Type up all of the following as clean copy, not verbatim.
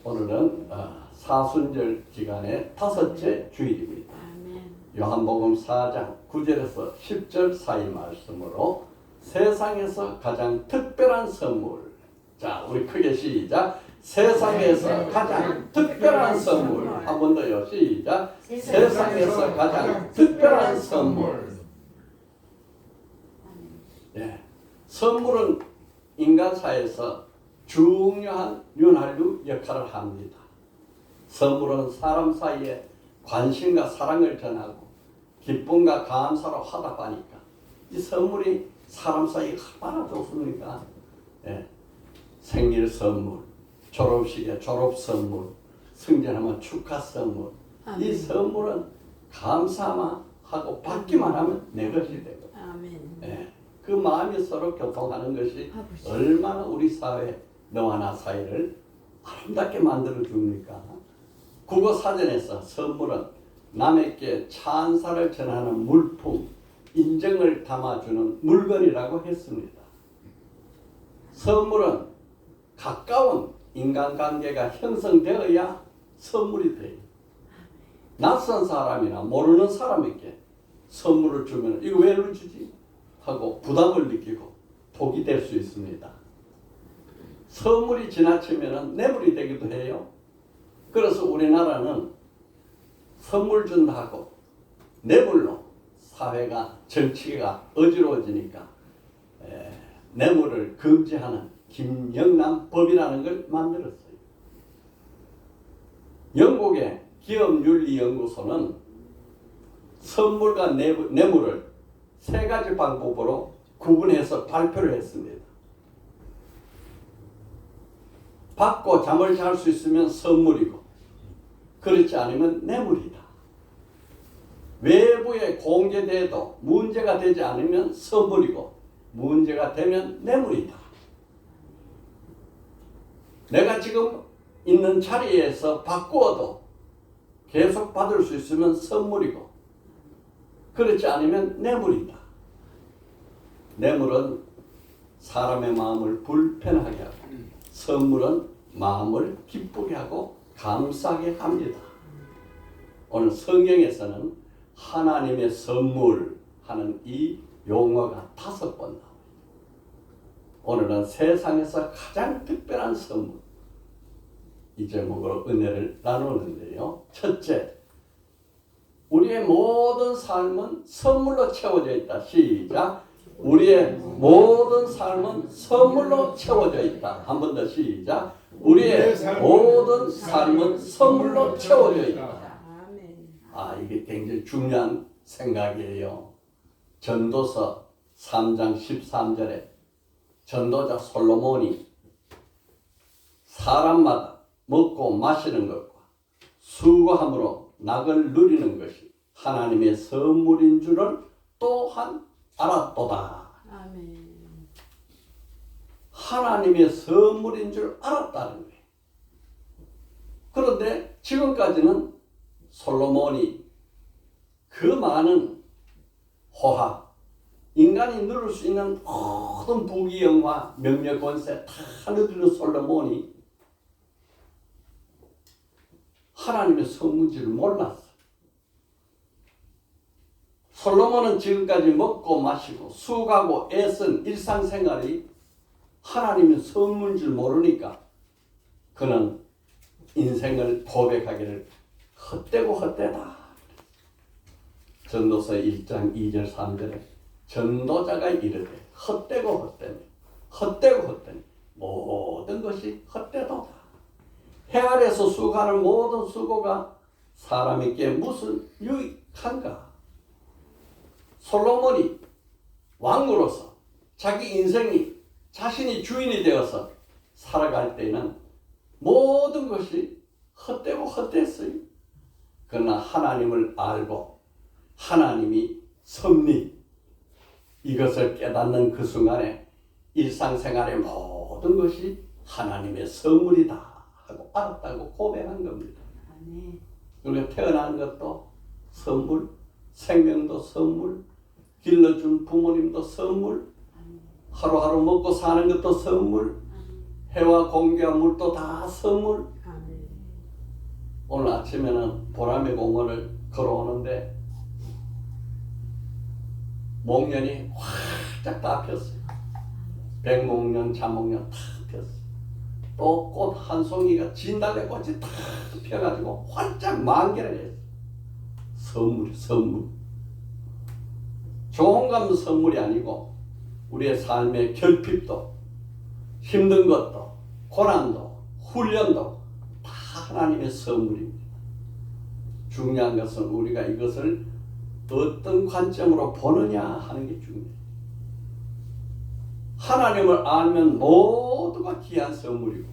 오늘은 사순절 기간의 다섯째 주일입니다. 아멘. 요한복음 4장 9절에서 10절 사이 말씀으로 세상에서 가장 특별한 선물. 자, 우리 크게 시작. 세상에서 가장 특별한 선물. 한 번 더요. 시작. 세상에서 가장 특별한 선물. 예. 선물은 인간사에서 중요한 윤활유 역할을 합니다. 선물은 사람 사이에 관심과 사랑을 전하고 기쁨과 감사로 화답하니까 이 선물이 사람 사이에 얼마나 좋습니까? 예. 생일 선물, 졸업식에 졸업 선물, 승진하면 축하 선물. 이 선물은 감사만 하고 받기만 하면 내 것이 되고. 아멘. 예. 그 마음이 서로 교통하는 것이 얼마나 우리 사회, 너와 나 사이를 아름답게 만들어 줍니까? 국어사전에서 선물은 남에게 찬사를 전하는 물품, 인정을 담아주는 물건이라고 했습니다. 선물은 가까운 인간관계가 형성되어야 선물이 돼요. 낯선 사람이나 모르는 사람에게 선물을 주면 이거 왜 주지? 하고 부담을 느끼고 독이 될 수 있습니다. 선물이 지나치면 뇌물이 되기도 해요. 그래서 우리나라는 선물 준다고 뇌물로 사회가 정치가 어지러워지니까 뇌물을 금지하는 김영란법이라는 걸 만들었어요. 영국의 기업윤리연구소는 선물과 뇌물을 세 가지 방법으로 구분해서 발표를 했습니다. 받고 잠을 잘 수 있으면 선물이고 그렇지 않으면 뇌물이다. 외부에 공개돼도 문제가 되지 않으면 선물이고 문제가 되면 뇌물이다. 내가 지금 있는 자리에서 바꾸어도 계속 받을 수 있으면 선물이고 그렇지 않으면 뇌물이다. 뇌물은 사람의 마음을 불편하게 하고 선물은 마음을 기쁘게 하고 감사하게 합니다. 오늘 성경에서는 하나님의 선물 하는 이 용어가 5번 나옵니다. 오늘은 세상에서 가장 특별한 선물 이 제목으로 은혜를 나누는데요. 첫째, 우리의 모든 삶은 선물로 채워져 있다. 시작. 우리의 모든 삶은 선물로 채워져 있다. 한 번 더 시작. 우리의 모든 삶은 선물로 채워져 있다. 이게 굉장히 중요한 생각이에요. 전도서 3장 13절에 전도자 솔로몬이 사람마다 먹고 마시는 것과 수고함으로 낙을 누리는 것이 하나님의 선물인 줄을 또한 알았도다. 아멘. 하나님의 선물인 줄 알았다는 거예요. 그런데 지금까지는 솔로몬이 그 많은 호화, 인간이 누릴 수 있는 모든 부귀영화, 명예 권세 다 누리는 솔로몬이 하나님의 선물인지를 몰랐어. 솔로몬은 지금까지 먹고 마시고 수고하고 애쓴 일상생활이 하나님의 선물인 줄 모르니까 그는 인생을 고백하기를 헛되고 헛되다. 전도서 1장 2절 3절에 전도자가 이르되 헛되고 헛되니 헛되고 헛되니 모든 것이 헛되도다. 해 아래서 수고하는 모든 수고가 사람에게 무슨 유익한가? 솔로몬이 왕으로서 자기 인생이 자신이 주인이 되어서 살아갈 때는 모든 것이 헛되고 헛됐어요. 그러나 하나님을 알고 하나님이 섭리 이것을 깨닫는 그 순간에 일상생활의 모든 것이 하나님의 선물이다 하고 알았다고 고백한 겁니다. 우리가 태어나는 것도 선물, 생명도 선물, 길러준 부모님도 선물, 하루하루 먹고 사는 것도 선물, 해와 공기와 물도 다 선물, 오늘 아침에는 보라매 공원을 걸어오는데 목련이 활짝 다 폈어요. 백목련, 자목련 다 폈어요. 또 꽃 한 송이가 진달래꽃이 다 펴가지고 활짝 만개를 했어요. 선물이 선물. 좋은 건 선물이 아니고 우리의 삶의 결핍도 힘든 것도 고난도 훈련도 다 하나님의 선물입니다. 중요한 것은 우리가 이것을 어떤 관점으로 보느냐 하는 게 중요해요. 하나님을 알면 모두가 귀한 선물이고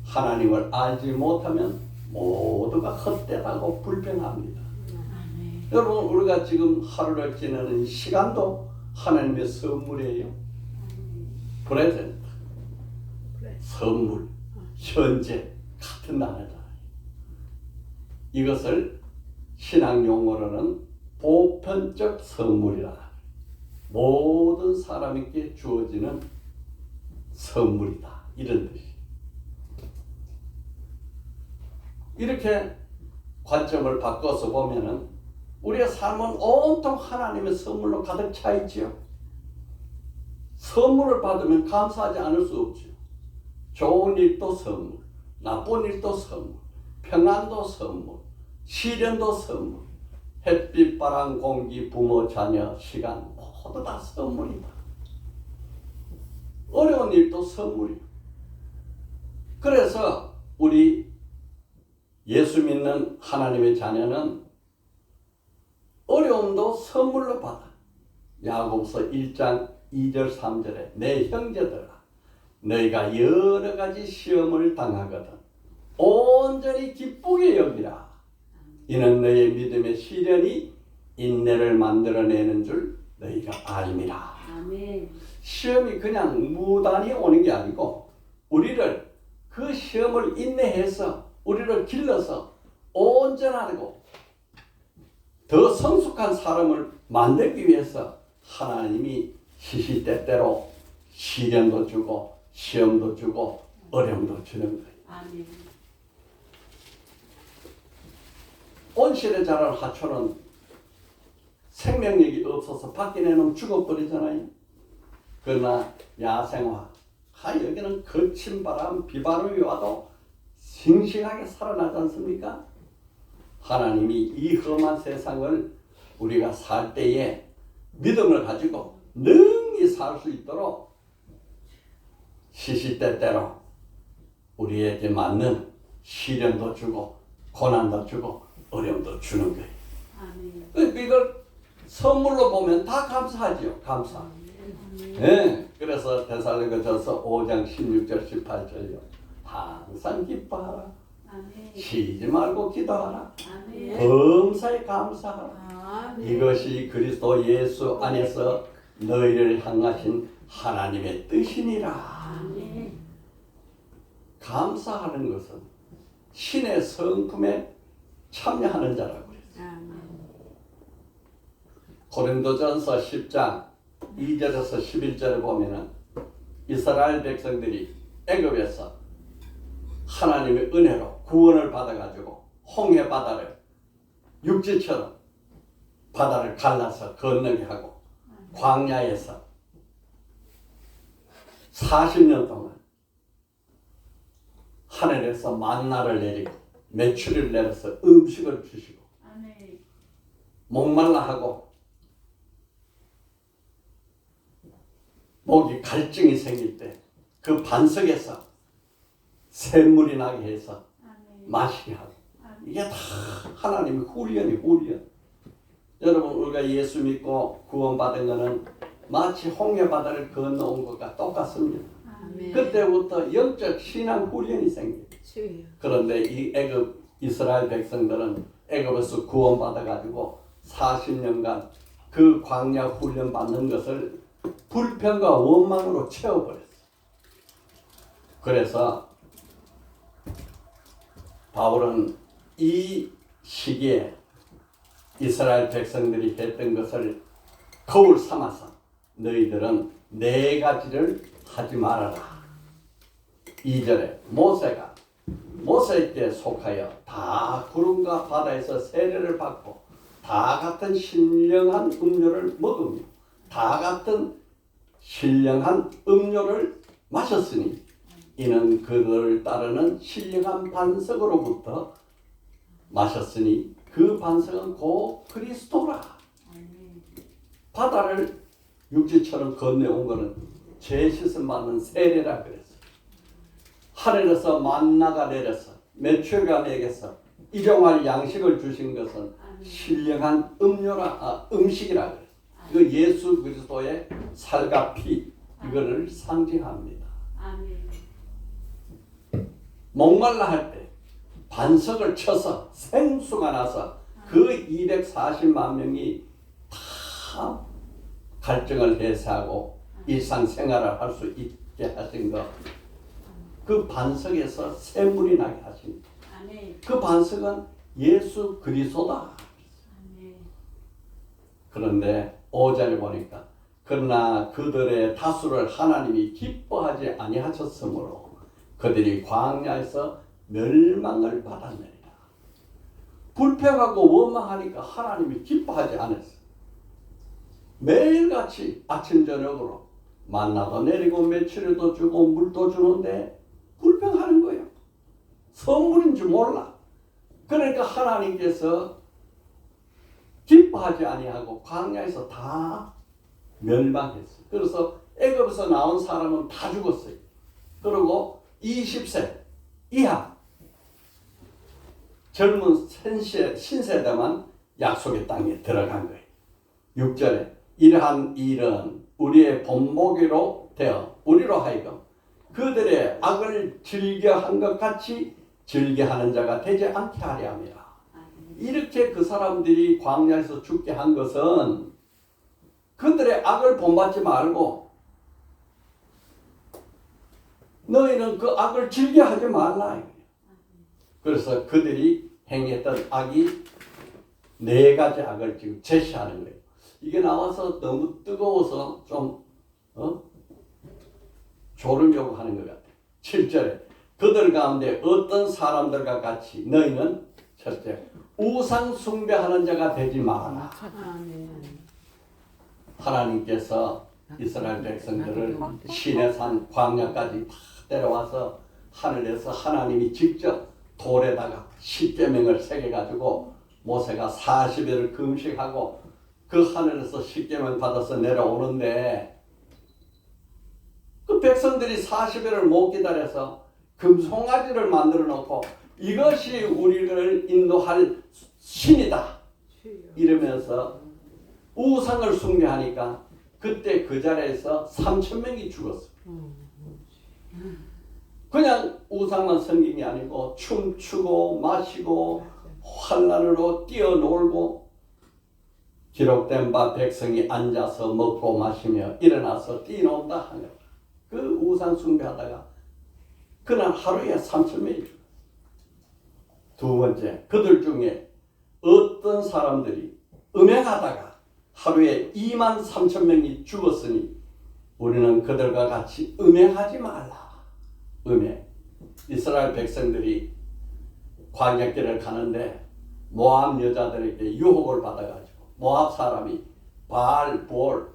하나님을 알지 못하면 모두가 헛되다고 불평합니다. 여러분 우리가 지금 하루를 지내는 시간도 하나님의 선물이에요. 프레젠트, 선물, 현재 같은 단어다. 이것을 신앙 용어로는 보편적 선물이라. 모든 사람에게 주어지는 선물이다. 이런 뜻이. 이렇게 관점을 바꿔서 보면은 우리의 삶은 온통 하나님의 선물로 가득 차 있지요. 선물을 받으면 감사하지 않을 수 없지요. 좋은 일도 선물, 나쁜 일도 선물, 평안도 선물, 시련도 선물, 햇빛, 바람, 공기, 부모, 자녀, 시간 모두 다 선물이다. 어려운 일도 선물이요. 그래서 우리 예수 믿는 하나님의 자녀는 어려움도 선물로 받아. 야고보서 1장 2절 3절에 내 형제들아 너희가 여러 가지 시험을 당하거든 온전히 기쁘게 여기라. 이는 너희의 믿음의 시련이 인내를 만들어내는 줄 너희가 알미라. 아멘. 시험이 그냥 무단히 오는 게 아니고 우리를 그 시험을 인내해서 우리를 길러서 온전하고 더 성숙한 사람을 만들기 위해서 하나님이 시시때때로 시련도 주고 시험도 주고 어려움도 주는 거예요. 아멘. 온실에 자란 하초는 생명력이 없어서 밖에 내놓으면 죽어버리잖아요. 그러나 야생화, 여기는 거친 바람, 비바람이 와도 싱싱하게 살아나지 않습니까? 하나님이 이 험한 세상을 우리가 살 때에 믿음을 가지고 능히 살 수 있도록 시시때때로 우리에게 맞는 시련도 주고 고난도 주고 어려움도 주는 거예요. 아멘. 이걸 선물로 보면 다 감사하죠. 감사. 네, 그래서 데살로니가전서 5장 16절 18절요. 항상 기뻐하라. 아멘. 쉬지 말고 기도하라. 아멘. 범사에 감사하라. 아멘. 이것이 그리스도 예수 안에서 너희를 향하신 하나님의 뜻이니라. 아멘. 감사하는 것은 신의 성품에 참여하는 자라고 그랬어요. 아멘. 고린도전서 10장 2절에서 11절에 보면은 이스라엘 백성들이 애굽에서 하나님의 은혜로 구원을 받아가지고 홍해 바다를 육지처럼 바다를 갈라서 건너게 하고 광야에서 40년 동안 하늘에서 만나를 내리고 메추리를 내려서 음식을 주시고 아멘. 목말라 하고 목이 갈증이 생길 때 그 반석에서 샘물이 나게 해서 아멘. 마시게 하고 이게 다 하나님의 훈련. 여러분 우리가 예수 믿고 구원받은 것은 마치 홍해 바다를 건너온 것과 똑같습니다. 아멘. 그때부터 영적 신앙 훈련이 생겨요. 그런데 이 애굽 이스라엘 백성들은 애굽에서 구원받아 가지고 40년간 그 광야 훈련 받는 것을 불평과 원망으로 채워버렸어요. 그래서 바울은 이 시기에 이스라엘 백성들이 했던 것을 거울 삼아서 너희들은 4가지를 하지 말아라. 2절에 모세가 모세에게 속하여 다 구름과 바다에서 세례를 받고 다 같은 신령한 음료를 먹으며 다 같은 신령한 음료를 마셨으니 이는 그들을 따르는 신령한 반석으로부터 마셨으니 그 반석은 곧 그리스도라. 바다를 육지처럼 건너온 것은 죄 씻음 받는 세례라 그랬어. 하늘에서 만나가 내려서 메추라에게서 일용할 양식을 주신 것은 신령한 음식이라 그랬어. 이거 예수 그리스도의 살과 피 이거를 상징합니다. 목말라 할 때 반석을 쳐서 생수가 나서 그 240만 명이 다 갈증을 해소하고 일상생활을 할 수 있게 하신 것. 그 반석에서 샘물이 나게 하십니다. 그 반석은 예수 그리스도다. 그런데 5절에 보니까 그러나 그들의 다수를 하나님이 기뻐하지 아니하셨으므로 그들이 광야에서 멸망을 받았느니라. 불평하고 원망하니까 하나님이 기뻐하지 않았어요. 매일같이 아침 저녁으로 만나도 내리고 메추리도 주고 물도 주는데 불평하는 거예요. 선물인 줄 몰라. 그러니까 하나님께서 기뻐하지 아니하고 광야에서 다 멸망했어요. 그래서 애굽에서 나온 사람은 다 죽었어요. 그리고 20세 이하 젊은 신세대만 약속의 땅에 들어간 거예요. 6절에 이러한 일은 우리의 본보기로 되어 우리로 하여금 그들의 악을 즐겨한 것 같이 즐겨하는 자가 되지 않게 하려 함이라. 이렇게 그 사람들이 광야에서 죽게 한 것은 그들의 악을 본받지 말고 너희는 그 악을 즐겨하지 말라. 그래서 그들이 행했던 악이 4가지 악을 지금 제시하는 거예요. 이게 나와서 너무 뜨거워서 좀 졸음려고 하는 것 같아요. 7절에 그들 가운데 어떤 사람들과 같이 너희는 첫째 우상 숭배하는 자가 되지 마라. 하나님께서 이스라엘 백성들을 시내산 광야까지 다 데려와서 하늘에서 하나님이 직접 돌에다가 십계명을 새겨가지고 모세가 40일을 금식하고 그 하늘에서 십계명 받아서 내려오는데 그 백성들이 40일을 못 기다려서 금송아지를 만들어 놓고 이것이 우리를 인도할 신이다 이러면서 우상을 숭배하니까 그때 그 자리에서 3,000명이 죽었어. 그냥 우상만 섬긴 게 아니고 춤추고 마시고 환란으로 뛰어놀고 기록된 바 백성이 앉아서 먹고 마시며 일어나서 뛰어논다 하는 그 우상 숭배하다가 그날 하루에 3,000명이 죽었어. 두 번째, 그들 중에 어떤 사람들이 음행하다가 하루에 23,000명이 죽었으니 우리는 그들과 같이 음행하지 말라. 음행. 이스라엘 백성들이 광야길을 가는데 모압 여자들에게 유혹을 받아가지고 모압 사람이 바알, 볼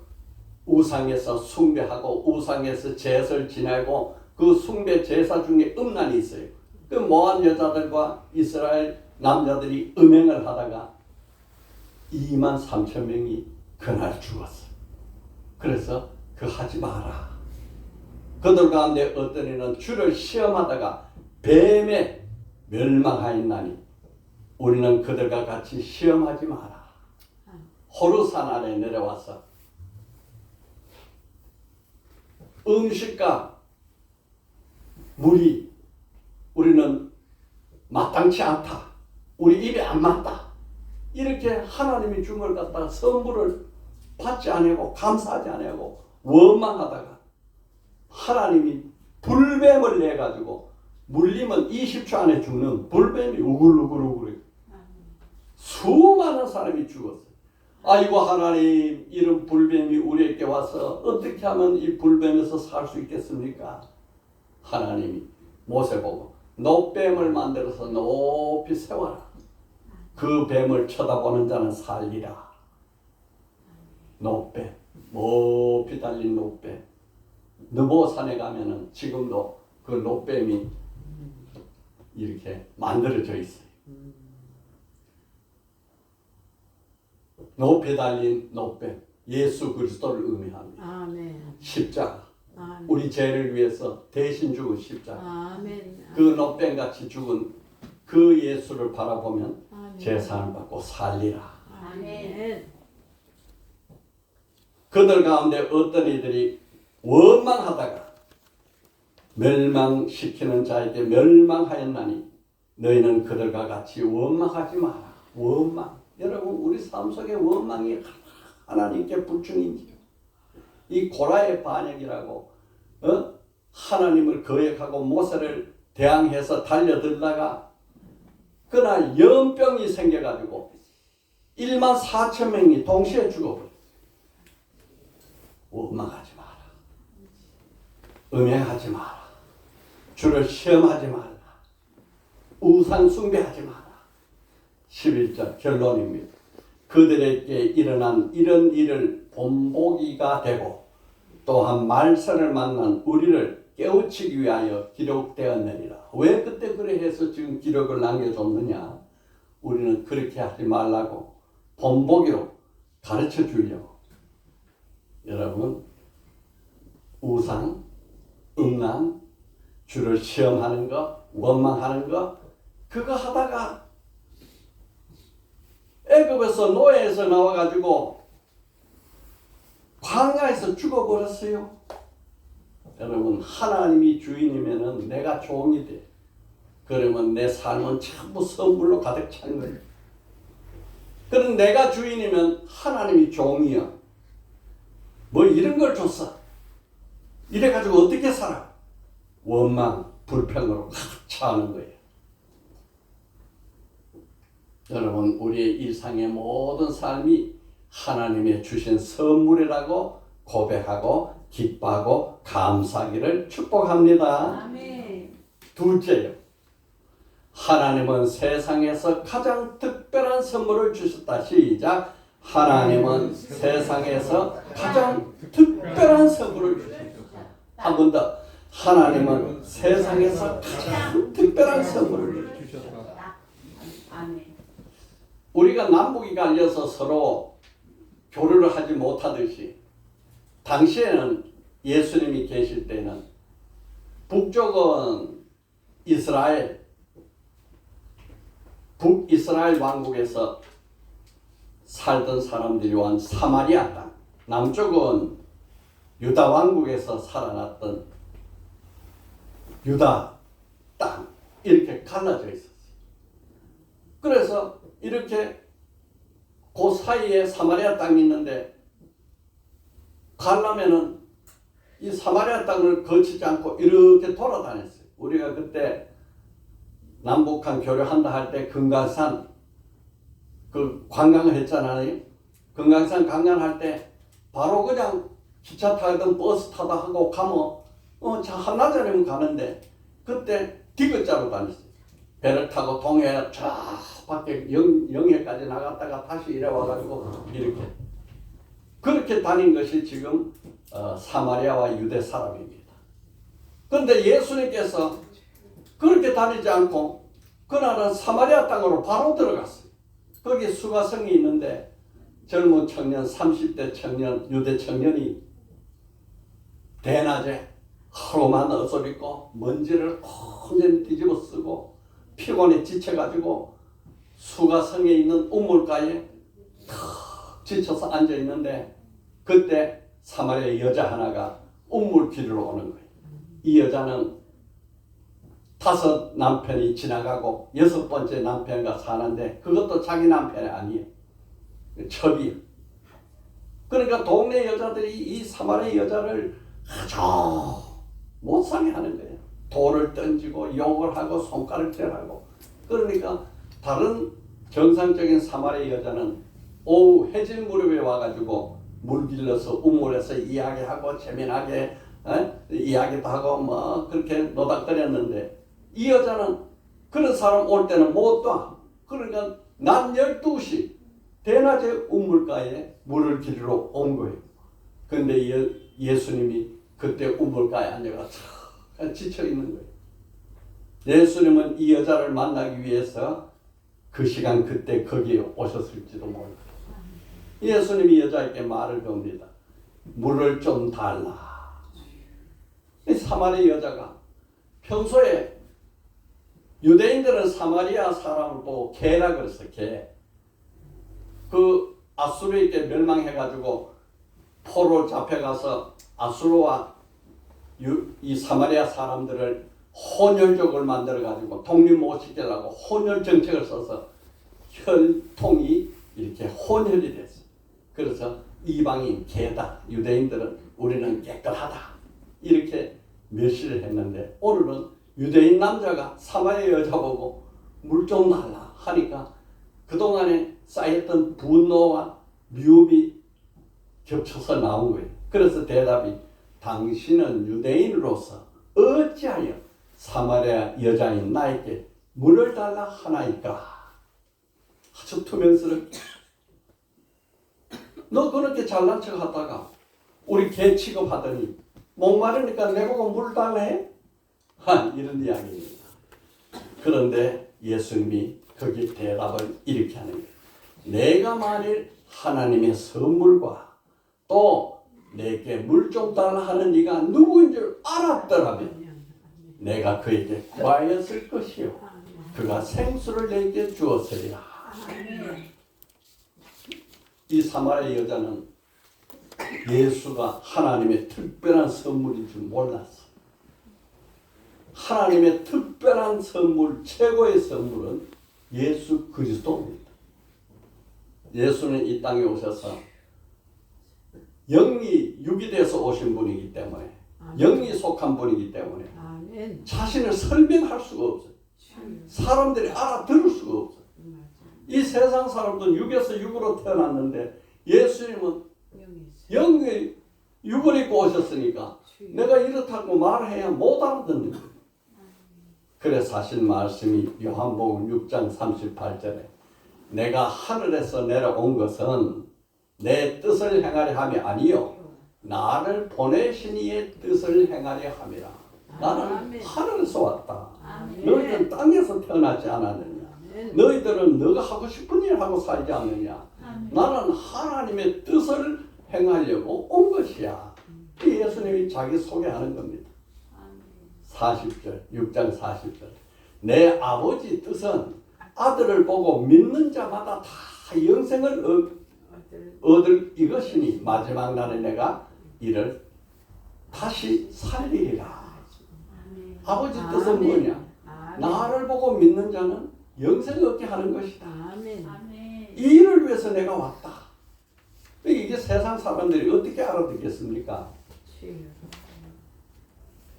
우상에서 숭배하고 우상에서 제사를 지내고 그 숭배 제사 중에 음란이 있어요. 그 모압 여자들과 이스라엘 남자들이 음행을 하다가 23,000명이 그날 죽었어. 그래서 그 하지 마라. 그들 가운데 어떤 이는 주를 시험하다가 뱀에 멸망하였나니 우리는 그들과 같이 시험하지 마라. 호르산 아래 내려와서 음식과 물이 우리는 마땅치 않다. 우리 입에 안 맞다. 이렇게 하나님이 준 걸 갖다가 선물을 받지 않고 감사하지 않고 원망하다가 하나님이 불뱀을 내가지고 물리면 20초 안에 죽는 불뱀이 우글우글우글 수많은 사람이 죽었어요. 아이고 하나님, 이런 불뱀이 우리에게 와서 어떻게 하면 이 불뱀에서 살 수 있겠습니까? 하나님이 모세 보고 노뱀을 만들어서 높이 세워라. 그 뱀을 쳐다보는 자는 살리라. 노뱀, 높이 달린 노뱀. 느보산에 가면은 지금도 그 노뱀이 이렇게 만들어져 있어요. 높이 달린 노뱀, 예수 그리스도를 의미합니다. 아멘. 십자가, 아멘. 우리 죄를 위해서 대신 죽은 십자가. 아멘. 그 노뱀같이 죽은 그 예수를 바라보면 아멘. 제사를 받고 살리라. 아멘. 그들 가운데 어떤 이들이 원망하다가 멸망시키는 자에게 멸망하였나니 너희는 그들과 같이 원망하지 마라. 원망. 여러분 우리 삶 속에 원망이 하나님께 불충인지 이 고라의 반역이라고 하나님을 거역하고 모세를 대항해서 달려들다가 그날 연병이 생겨가지고 1만 4천 명이 동시에 죽어버렸어요. 원망하지 마라. 음행하지 마라. 주를 시험하지 마라. 우상 숭배하지 마라. 11절 결론입니다. 그들에게 일어난 이런 일을 본보기가 되고 또한 말씀을 만난 우리를 깨우치기 위하여 기록되었느니라. 왜 그때 그래 해서 지금 기록을 남겨줬느냐? 우리는 그렇게 하지 말라고 본보기로 가르쳐 주려고. 여러분 우상, 음란, 주를 시험하는 거, 원망하는 거 그거 하다가 애굽에서 노예에서 나와가지고 광야에서 죽어버렸어요. 여러분 하나님이 주인이면은 내가 종이 돼. 그러면 내 삶은 전부 선물로 가득 찬 거예요. 그럼 내가 주인이면 하나님이 종이야. 뭐 이런 걸 줬어. 이래가지고 어떻게 살아? 원망, 불평으로 가득 차는 거예요. 여러분 우리의 일상의 모든 삶이 하나님의 주신 선물이라고 고백하고 기뻐하고 감사하기를 축복합니다. 아멘. 둘째요. 하나님은 세상에서 가장 특별한 선물을 주셨다. 시작. 하나님은 세상에서 가장 특별한 선물을 주셨다. 한 번 더. 하나님은 세상에서 가장 특별한 선물을 주셨다. 아멘. 우리가 남북이 갈려서 서로 교류를 하지 못하듯이 당시에는 예수님이 계실 때는 북쪽은 이스라엘, 북이스라엘 왕국에서 살던 사람들이 온 사마리아 땅, 남쪽은 유다 왕국에서 살아났던 유다 땅, 이렇게 갈라져 있었어요. 그래서 이렇게 그 사이에 사마리아 땅이 있는데 가려면은 이 사마리아 땅을 거치지 않고 이렇게 돌아다녔어요. 우리가 그때 남북한 교류한다 할 때 금강산 그 관광을 했잖아요. 금강산 관광할 때 바로 그냥 기차 타든 버스 타다 하고 가면 차 한나절이면 가는데 그때 디귿자로 다녔어요. 배를 타고 동해 쫙 밖에 영해까지 나갔다가 다시 이래 와가지고 이렇게 그렇게 다닌 것이 지금 사마리아와 유대 사람입니다. 그런데 예수님께서 그렇게 다니지 않고 그날은 사마리아 땅으로 바로 들어갔어요. 거기 수가성이 있는데 젊은 청년, 30대 청년, 유대 청년이 대낮에 하루만 옷을 입고 먼지를 온전히 뒤집어 쓰고 피곤에 지쳐가지고 수가성에 있는 우물가에 탁 지쳐서 앉아 있는데 그때 사마리아 여자 하나가 우물 길으로 오는 거예요. 이 여자는 5 남편이 지나가고 6번째 남편과 사는데 그것도 자기 남편이 아니에요. 첩이에요. 그러니까 동네 여자들이 이 사마리아 여자를 아주 못살게 하는 거예요. 돌을 던지고 욕을 하고 손가락질하고. 그러니까 다른 정상적인 사마리아 여자는 오후 해질 무렵에 와가지고 물 길러서 우물에서 이야기하고 재미나게 이야기도 하고 뭐 그렇게 노닥거렸는데 이 여자는 그런 사람 올 때는 못 와. 그러니까 낮 12시 대낮에 우물가에 물을 기르러 온 거예요. 근데 예수님이 그때 우물가에 앉아서 지쳐 있는 거예요. 예수님은 이 여자를 만나기 위해서 그 시간 그때 거기에 오셨을지도 몰라요. 예수님이 여자에게 말을 겁니다. 물을 좀 달라. 사마리아 여자가 평소에 유대인들은 사마리아 사람을 보고 개라 그랬어. 개. 그 아수르에게 멸망해가지고 포로 잡혀가서 아수르와 이 사마리아 사람들을 혼혈족을 만들어가지고 독립 못 시키려고 혼혈 정책을 써서 혈통이 이렇게 혼혈이 됐어. 그래서 이방인 개다. 유대인들은 우리는 깨끗하다. 이렇게 멸시를 했는데 오늘은 유대인 남자가 사마리아 여자 보고 물 좀 달라 하니까 그동안에 쌓였던 분노와 미움이 겹쳐서 나온 거예요. 그래서 대답이 당신은 유대인으로서 어찌하여 사마리아 여자인 나에게 물을 달라 하나이까? 아주 투명스럽게. 너 그렇게 잘난 척 하다가 우리 개 취급하더니 목마르니까 내보고 물 달라 해? 이런 이야기입니다. 그런데 예수님이 거기 대답을 이렇게 하는 거예요. 내가 만일 하나님의 선물과 또 내게 물 좀 달라 하는 이가 누구인 줄 알았더라면 내가 그에게 구하였을 것이요 그가 생수를 내게 주었으리라. 이 사마리아 여자는 예수가 하나님의 특별한 선물인 줄 몰랐어. 하나님의 특별한 선물, 최고의 선물은 예수 그리스도입니다. 예수는 이 땅에 오셔서 영이 육이 돼서 오신 분이기 때문에 영이 속한 분이기 때문에 자신을 설명할 수가 없어요. 사람들이 알아들을 수가 없어요. 이 세상 사람들은 육에서 육으로 태어났는데 예수님은 영의 육을 입고 오셨으니까 내가 이렇다고 말해야 못 알아듣는 거예요. 그래 사실 말씀이 요한복음 6장 38절에 내가 하늘에서 내려온 것은 내 뜻을 행하려 함이 아니요 나를 보내신 이의 뜻을 행하려 함이라. 나는 하늘에서 왔다. 너희들은 땅에서 태어나지 않았느냐. 너희들은 너가 하고 싶은 일 하고 살지 않느냐. 나는 하나님의 뜻을 행하려고 온 것이야. 예수님이 자기 소개하는 겁니다. 40절 6장 40절 내 아버지 뜻은 아들을 보고 믿는 자마다 다 영생을 얻을 이것이니 마지막 날에 내가 이를 다시 살리리라. 아버지 뜻은 뭐냐? 나를 보고 믿는 자는 영생을 얻게 하는 것이다. 이 일을 위해서 내가 왔다. 이게 세상 사람들이 어떻게 알아듣겠습니까?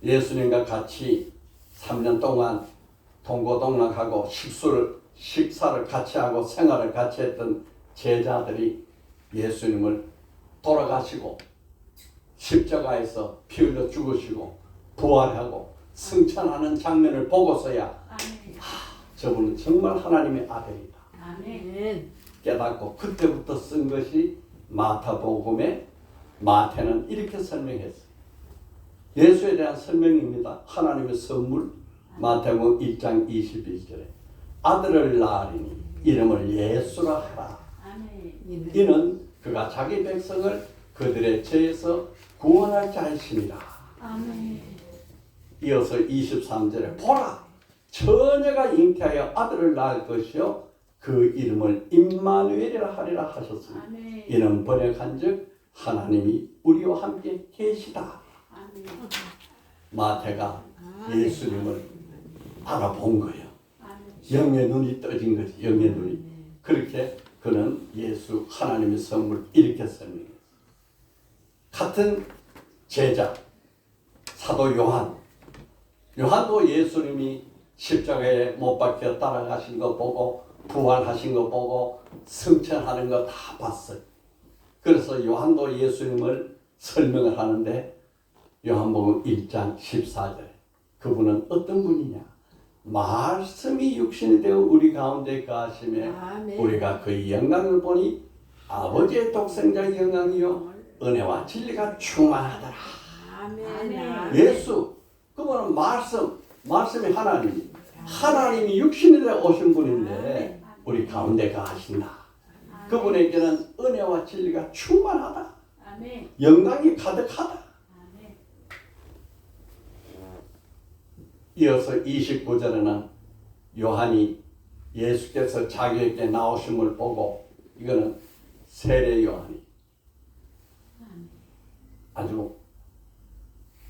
예수님과 같이 3년 동안 동고동락하고 식사를 같이 하고 생활을 같이 했던 제자들이 예수님을 돌아가시고 십자가에서 피 흘려 죽으시고 부활하고 승천하는 장면을 보고서야 저분은 정말 하나님의 아들이다. 깨닫고 그때부터 쓴 것이 마태복음에 마태는 이렇게 설명했어요. 예수에 대한 설명입니다. 하나님의 선물 마태복음 1장 21절에 아들을 낳으리니 이름을 예수라 하라. 이는 그가 자기 백성을 그들의 죄에서 구원할 자이심이라. 이어서 23절에 보라 처녀가 잉태하여 아들을 낳을 것이요 그 이름을 임마누엘이라 하리라 하셨습니다. 이는 번역한즉 하나님이 우리와 함께 계시다. 마태가 예수님을 알아본 거예요. 영의 눈이 떠진 거지. 영의 눈이. 그렇게 그는 예수 하나님의 선물 이렇게 설명해요. 같은 제자 사도 요한도 예수님이 십자가에 못 박혀 따라가신 거 보고 부활하신 거 보고 승천하는 거 다 봤어요. 그래서 요한도 예수님을 설명을 하는데 요한복음 1장 14절에 그분은 어떤 분이냐? 말씀이 육신이 되어 우리 가운데 거하심에 아멘. 우리가 그 영광을 보니 아버지의 독생자 영광이요 은혜와 진리가 충만하더라. 아멘. 예수 그분은 말씀이 하나님이 육신이 되어 오신 분인데 우리 가운데 거하신다. 그분에게는 은혜와 진리가 충만하다. 아멘. 영광이 가득하다. 아멘. 이어서 29절에는 요한이 예수께서 자기에게 나오심을 보고 이거는 세례 요한이 아주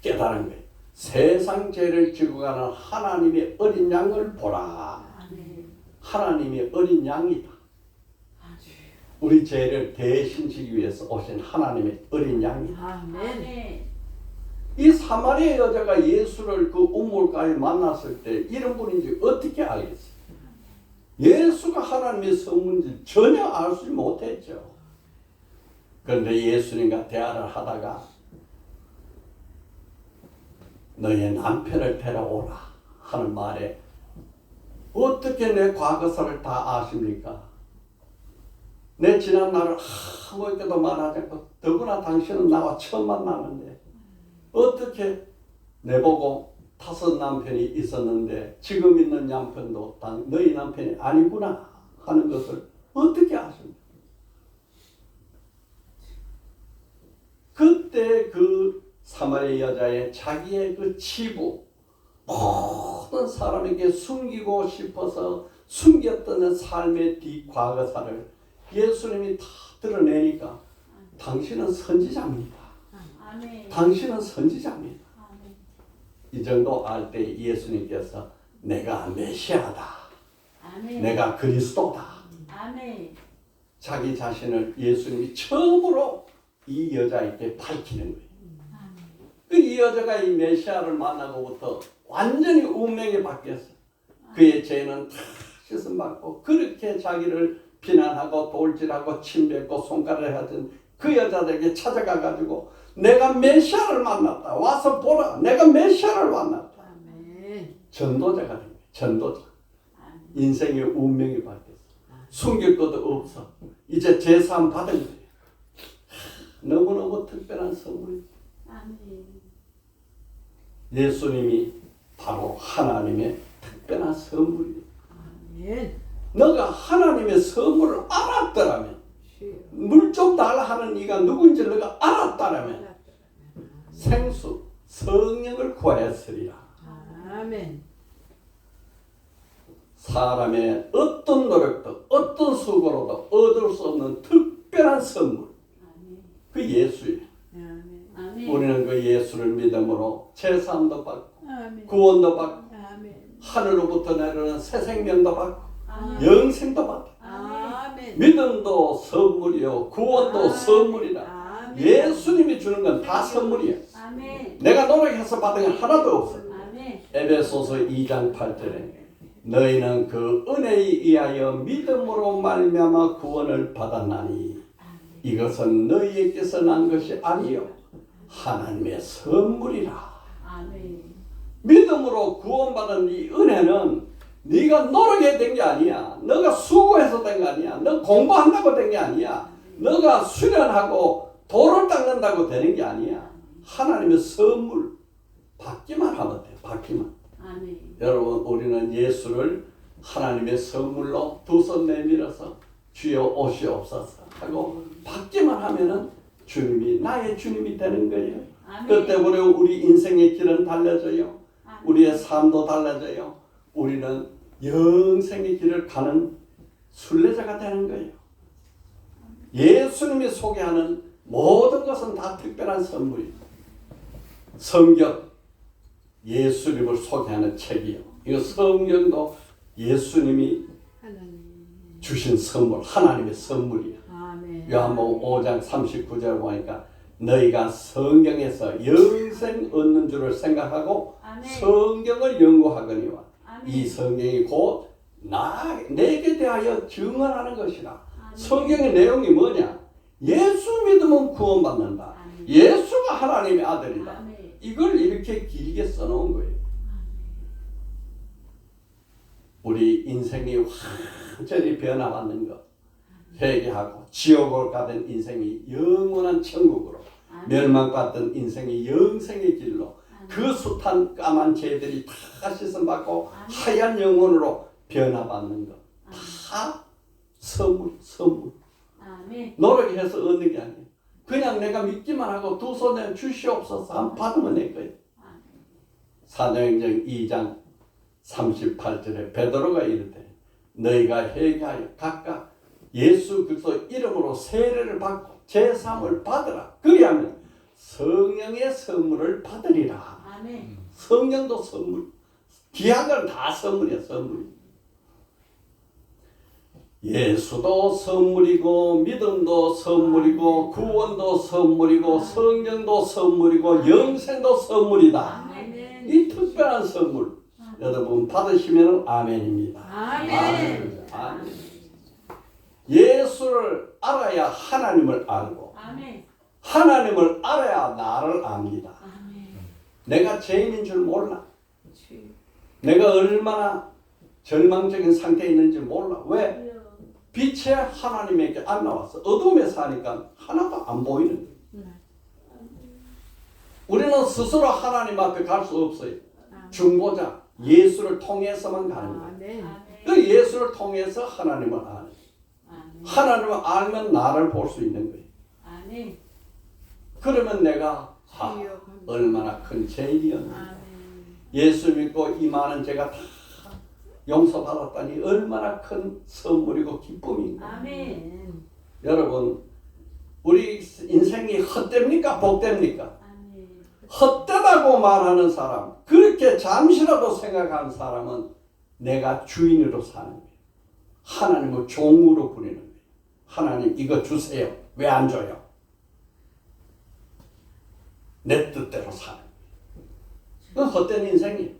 깨달은 거예요. 세상 죄를 지고 가는 하나님의 어린 양을 보라. 아멘. 하나님의 어린 양이다. 우리 죄를 대신 지기 위해서 오신 하나님의 어린 양이다. 아멘. 이 사마리아 여자가 예수를 그 우물가에 만났을 때 이런 분인지 어떻게 알겠어요? 예수가 하나님의 성문인지 전혀 알 수 못했죠. 그런데 예수님과 대화를 하다가 너의 남편을 데려오라 하는 말에 어떻게 내 과거사를 다 아십니까? 내 지난 날을 아무것도 말하지 않고 더구나 당신은 나와 처음 만나는데 어떻게 내보고 5 남편이 있었는데 지금 있는 남편도 너희 남편이 아니구나 하는 것을 어떻게 아십니까? 그때 그 사마리아 여자의 자기의 그 치부 모든 사람에게 숨기고 싶어서 숨겼던 삶의 뒷과거사를 예수님이 다 드러내니까 당신은 선지자입니다. 아멘. 당신은 선지자입니다. 아멘. 이 정도 알 때 예수님께서 내가 메시아다. 아멘. 내가 그리스도다. 아멘. 자기 자신을 예수님이 처음으로 이 여자에게 밝히는 거예요. 이 여자가 이 메시아를 만나고부터 완전히 운명이 바뀌었어요. 그의 죄는 다 씻음받고 그렇게 자기를 비난하고 돌질하고 침뱉고 손가락을 하던 그 여자들에게 찾아가가지고 내가 메시아를 만났다. 와서 보라. 내가 메시아를 만났다. 아멘. 전도자가 된 거예요. 전도자. 아멘. 인생의 운명이 바뀌었어. 숨길 것도 없어. 이제 제사함 받은 거예요. 너무너무 특별한 선물이죠. 아멘. 예수님이 바로 하나님의 특별한 선물이에요. 아멘. 너가 하나님의 선물을 알았더라면 물 좀 달라 하는 이가 누군지 너가 알았다라면 생수 성령을 구하였으리라. 아멘. 사람의 어떤 노력도 어떤 수고로도 얻을 수 없는 특별한 선물 아멘. 그 예수예요. 아멘. 아멘. 우리는 그 예수를 믿음으로 제사함도 받고 아멘. 구원도 받고 아멘. 하늘로부터 내려오는 새 생명도 받고 아멘. 영생도 받고 아멘. 믿음도 선물이요 구원도 아멘. 선물이다. 아멘. 예수님이 주는 건 다 선물이야. 아멘. 내가 노력해서 받은 건 하나도 없어. 아멘. 에베소서 2장 8절에 너희는 그 은혜에 의하여 믿음으로 말미암아 구원을 받았나니 이것은 너희에게서 난 것이 아니요 하나님의 선물이라. 아멘. 믿음으로 구원받은 이 은혜는 네가 노력해 된 게 아니야. 너가 수고해서 된 게 아니야. 너 공부한다고 된 게 아니야. 너가 수련하고 돌을 닦는다고 되는 게 아니야. 하나님의 선물 받기만 하면 돼. 받기만. 아멘. 여러분 우리는 예수를 하나님의 선물로 두 손 내밀어서 주여 오시옵소서 하고 받기만 하면은 주님이 나의 주님이 되는 거예요. 아멘. 그 때문에 우리 인생의 길은 달라져요. 아멘. 우리의 삶도 달라져요. 우리는 영생의 길을 가는 순례자가 되는 거예요. 예수님이 소개하는 모든 것은 다 특별한 선물이에요. 성경 예수님을 소개하는 책이요. 이거 성경도 예수님이 하나님. 주신 선물, 하나님의 선물이에요. 아멘. 요한복음 5장 39절 보니까 너희가 성경에서 영생 얻는 줄을 생각하고 아멘. 성경을 연구하거니와 아멘. 이 성경이 곧 내게 대하여 증언하는 것이라. 아멘. 성경의 내용이 뭐냐? 예수 믿으면 구원받는다. 아멘. 예수가 하나님의 아들이다. 아멘. 이걸 이렇게 길게 써놓은 거예요. 우리 인생이 완전히 변화받는 것 회개하고 지옥을 가던 인생이 영원한 천국으로 멸망받던 인생이 영생의 길로 그 숱한 까만 죄들이 다 씻음받고 하얀 영혼으로 변화받는 것 다 선물 아멘. 노력해서 얻는 게 아니에요. 그냥 내가 믿기만 하고 두 손에 주시옵소서 하면 받으면 될 거예요. 사도행전 2장 38절에 베드로가 이르되 너희가 회개하여 각각 예수 그리스도 이름으로 세례를 받고 제사함을 받으라. 그리하면 성령의 선물을 받으리라. 아멘. 성령도 선물. 귀한 건 다 선물이야, 선물. 예수도 선물이고 믿음도 선물이고 구원도 선물이고 성령도 선물이고 영생도 선물이다. 아멘. 이 특별한 선물 여러분 받으시면 아멘입니다. 아멘. 아멘. 예수를 알아야 하나님을 알고 아멘. 하나님을 알아야 나를 압니다. 아멘. 내가 죄인인 줄 몰라. 내가 얼마나 절망적인 상태에 있는지 몰라. 왜? 빛의 하나님에게 안 나왔어. 어둠에 사니까 하나도 안 보이는 거예요. 우리는 스스로 하나님 앞에 갈 수 없어요. 중보자 예수를 통해서만 가는 거예요. 그 예수를 통해서 하나님을 아는 거예요. 하나님을 알면 나를 볼 수 있는 거예요. 아멘. 그러면 내가 얼마나 큰 죄인이었는가. 예수 믿고 이 많은 죄가 다 용서받았다니 얼마나 큰 선물이고 기쁨인가. 아멘. 여러분 우리 인생이 헛됩니까 복됩니까? 아멘. 헛되다고 말하는 사람 그렇게 잠시라도 생각하는 사람은 내가 주인으로 사는 거예요. 하나님을 종으로 부리는 거예요. 하나님 이거 주세요. 왜 안 줘요? 내 뜻대로 사는 거예요. 그 헛된 인생이에요.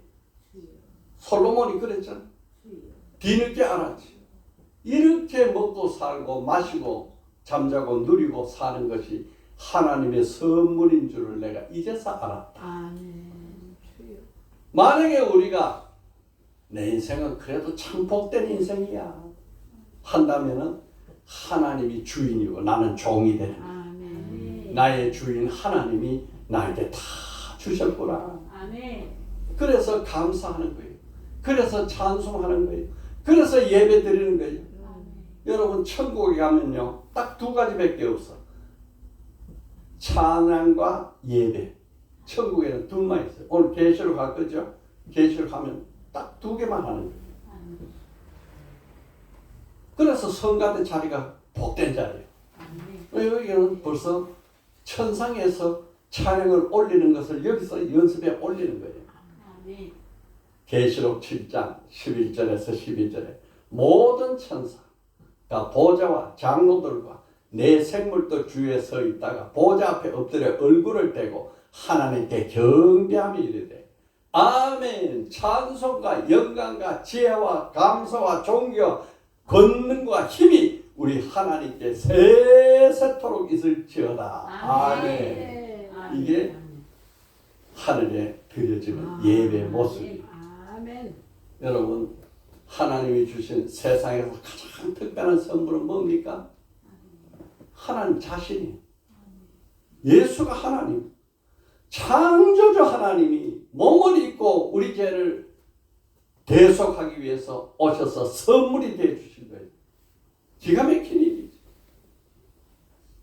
솔로몬이 그랬잖아. 뒤늦게 알았지. 이렇게 먹고 살고 마시고 잠자고 누리고 사는 것이 하나님의 선물인 줄을 내가 이제서 알았다. 아멘. 만약에 우리가 내 인생은 그래도 참 복된 인생이야 한다면은 하나님이 주인이고 나는 종이 되는 거야. 아멘. 나의 주인 하나님이 나에게 다 주셨구나. 아멘. 그래서 감사하는 거예요. 그래서 찬송하는 거예요. 그래서 예배 드리는 거예요. 여러분 천국에 가면요 딱 두 가지밖에 없어. 찬양과 예배. 천국에는 둘만 있어요. 오늘 계시록 갈 거죠? 계시록 하면 딱 두 개만 하는 거예요. 그래서 성가대 자리가 복된 자리예요. 여기는 벌써 천상에서 찬양을 올리는 것을 여기서 연습에 올리는 거예요. 계시록 7장 11절에서 12절에 모든 천사가 보좌와 장로들과 네 생물도 주위에 서 있다가 보좌 앞에 엎드려 얼굴을 떼고 하나님께 경배하며 이르되 아멘. 찬송과 영광과 지혜와 감사와 존귀와 권능과 힘이 우리 하나님께 세세토록 있을지어다. 아멘. 이게 하늘에 드려지는 예배 모습이에요. 여러분 하나님이 주신 세상에서 가장 특별한 선물은 뭡니까? 하나님 자신이에요. 예수가 하나님, 창조주 하나님이 몸을 입고 우리 죄를 대속하기 위해서 오셔서 선물이 되어 주신 거예요. 기가 막힌 일이죠.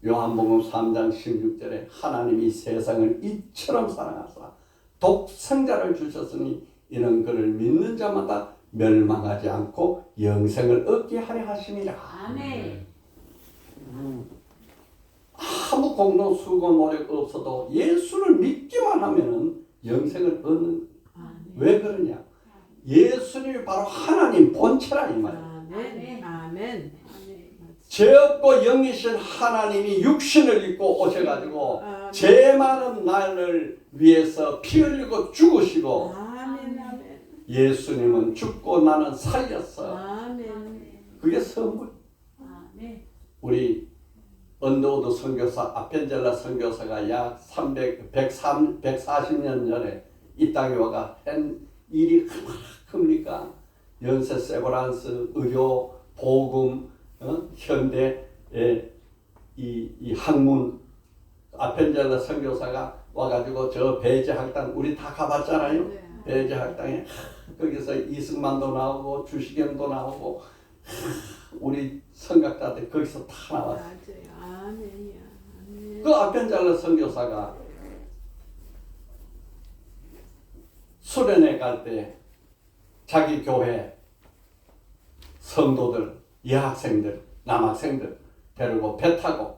요한복음 3장 16절에 하나님이 세상을 이처럼 사랑하사 독생자를 주셨으니 이는 그를 믿는 자마다 멸망하지 않고 영생을 얻게 하려 하심이라. 아멘. 아무 공로 수고 노력 없어도 예수를 믿기만 하면은 영생을 얻는. 왜 그러냐? 예수님이 바로 하나님 본체라 이 말이에요. 아멘. 아멘. 죄 없고 영이신 하나님이 육신을 입고 오셔가지고 죄 많은 나를 위해서 피 흘리고 죽으시고 예수님은 죽고 나는 살렸어. 그게 선물. 우리 언더우드 선교사 아펜젤라 선교사가 약 140년 전에 이 땅에 와가 한 일이 큽니까? 연세 세브란스, 의료, 보금, 현대 이 학문 아펜젤러 선교사가 와가지고 저 배제학당 우리 다 가봤잖아요. 네. 배제학당에 거기서 이승만도 나오고 주식영도 나오고 우리 선각자들 거기서 다 나왔어. 맞아요. 아멘이야. 아멘. 그 아펜젤러 선교사가 수련회 갈 때 자기 교회 성도들, 여학생들, 남학생들 데리고 배 타고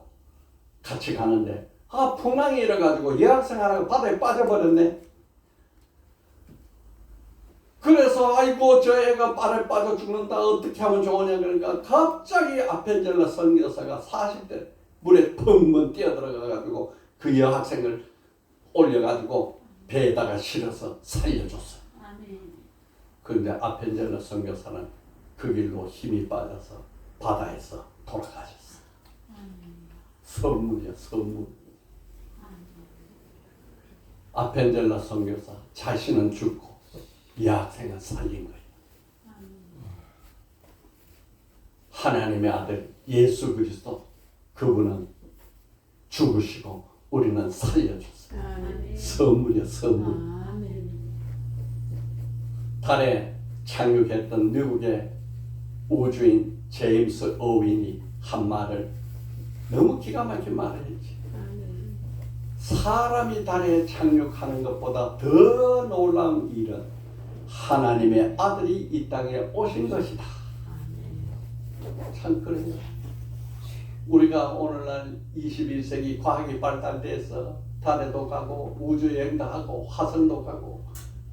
같이 가는데 풍랑이 일어가지고 여학생 하나가 바다에 빠져버렸네. 그래서 아이고 저 애가 바다에 빠져 죽는다 어떻게 하면 좋으냐 그러니까 갑자기 아펜젤러 선교사가 40대 물에 펑펑 뛰어들어가가지고 그 여학생을 올려가지고 배에다가 실어서 살려줬어요. 그런데 아펜젤러 선교사는 그 길로 힘이 빠져서 바다에서 돌아가셨어요. 선물이야 선물. 아펜젤러 선교사 자신은 죽고 이 학생은 살린 거예요. 하나님의 아들 예수 그리스도 그분은 죽으시고 우리는 살려줬어요. 아멘. 선물이야 선물. 아멘. 달에 착륙했던 미국의 우주인 제임스 어윈이 한 말을 너무 기가 막힌 말을 했지. 아멘. 사람이 달에 착륙하는 것보다 더 놀라운 일은 하나님의 아들이 이 땅에 오신 것이다. 참 그래요. 우리가 오늘날 21세기 과학이 발달돼서 달에도 가고 우주여행도 하고 화성도 가고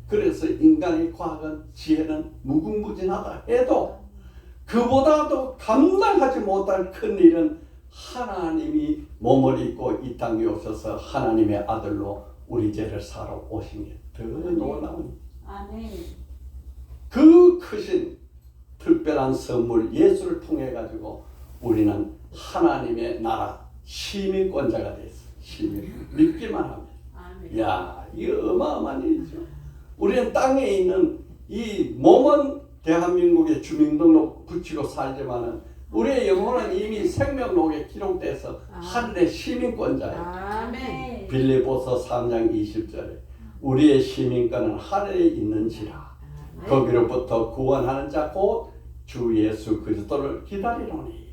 그래서 인간의 과학은 지혜는 무궁무진하다 해도 그보다도 감당하지 못할 큰 일은 하나님이 몸을 입고 이 땅에 오셔서 하나님의 아들로 우리 죄를 사러 오신 게 더 놀라운 아멘. 그 크신 특별한 선물 예수를 통해 가지고 우리는 하나님의 나라 시민권자가 됐어. 시민 믿기만 하면. 아멘. 야, 이거 어마어마한 일이죠. 우리는 땅에 있는 이 몸은 대한민국의 주민등록 붙이고 살지만은 우리의 영혼은 이미 생명록에 기록돼서 하늘의 시민권자예요. 아멘. 빌립보서 3장 20절에 우리의 시민권은 하늘에 있는지라 거기로부터 구원하는 자 곧 주 예수 그리스도를 기다리노니.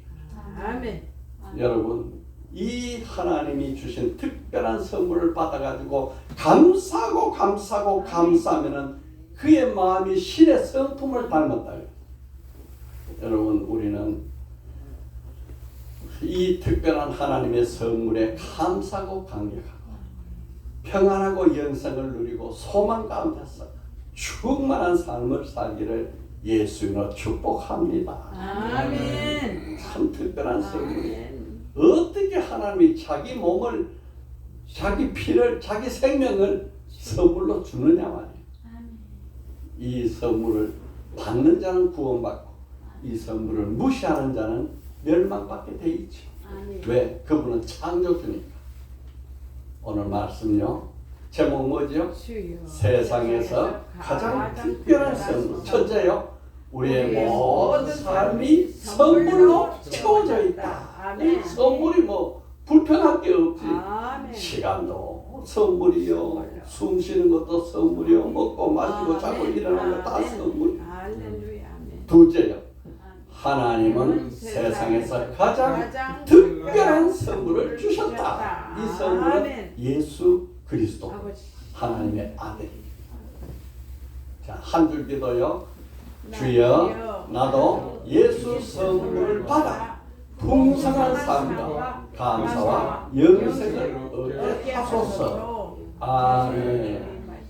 아멘. 여러분 이 하나님이 주신 특별한 선물을 받아가지고 감사하고 감사하면은 그의 마음이 신의 성품을 닮았다. 여러분 우리는 이 특별한 하나님의 선물에 감사하고 감격하고 평안하고 영생을 누리고 소망 가운데서 충만한 삶을 살기를 예수님으로 축복합니다. 아멘. 참 특별한 선물이에요. 아멘. 어떻게 하나님이 자기 몸을, 자기 피를, 자기 생명을 선물로 주느냐 말이에요. 이 선물을 받는 자는 구원받고 이 선물을 무시하는 자는 멸망받게 돼 있죠. 아멘. 왜? 그분은 창조주니까. 오늘 말씀요. 제목 뭐지요? 주여. 세상에서 가장 특별한 선물. 첫째요. 우리의 모든 삶이 선물로 채워져 있다. 아멘. 선물이 뭐 불편할 게 없지. 아멘. 시간도 선물이요. 숨 쉬는 것도 선물이요. 먹고 마시고 자고 일어나는 거 다 선물. 할렐루야. 아멘. 둘째요. 하나님은 세상에서 가장 특별한 선물을 주셨다. 이 선물은 아멘. 예수 그리스도 아버지. 하나님의 아들입니다. 자, 한 줄 기도요. 주여 나도 예수 선물을 받아 풍성한 삶과 감사와 영생을 얻게 하소서. 아멘.